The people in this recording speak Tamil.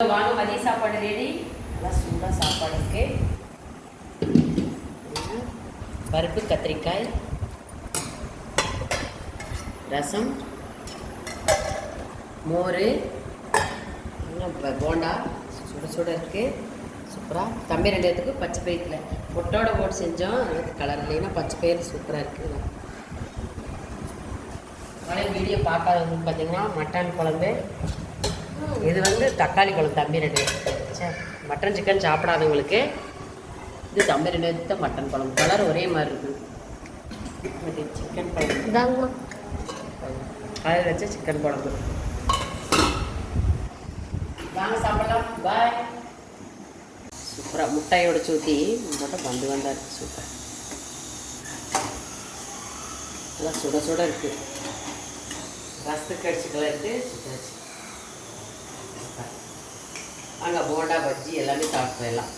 வாங்க மதிய சாப்பாடு ரெடி. நல்லா சூடாக சாப்பாடு இருக்கு. பருப்பு கத்திரிக்காய் ரசம் மோர் போண்டா சுட சுட இருக்குது. சூப்பராக தம்பி 2 பேத்துக்கு பச்சை பயிரில் பொட்டோட போட்டு செஞ்சோம். அதுக்கு கலர் இல்லைன்னா பச்சை பயிர் சூப்பராக இருக்குது. பழைய வீடியோ பார்க்காதவங்க பார்த்தீங்கன்னா மட்டன் குழம்பு, இது தக்காளி குழம்பு தம்பி 2 சரி மட்டன் சிக்கன் சாப்பிடாதவங்களுக்கு இது தம்பி 2 பேருக்கு மட்டன் குழம்பு. கலர் ஒரே மாதிரி இருக்குது. சிக்கன் குழம்பு காலையில் வச்ச சிக்கன் குழம்பு. வாங்க சாப்பிடலாம். பாய். சூப்பராக முட்டையோட ஊற்றி போட்டால் வந்தா இருக்குது. சூப்பர் நல்லா சுட சுட இருக்குது. ரசத்துக்கு அடிச்சுக்கலாம் இருக்குது. சுட்டாச்சு. அங்கே போண்டா பஜ்ஜி எல்லாமே சாப்பிட்டு போயிடலாம்.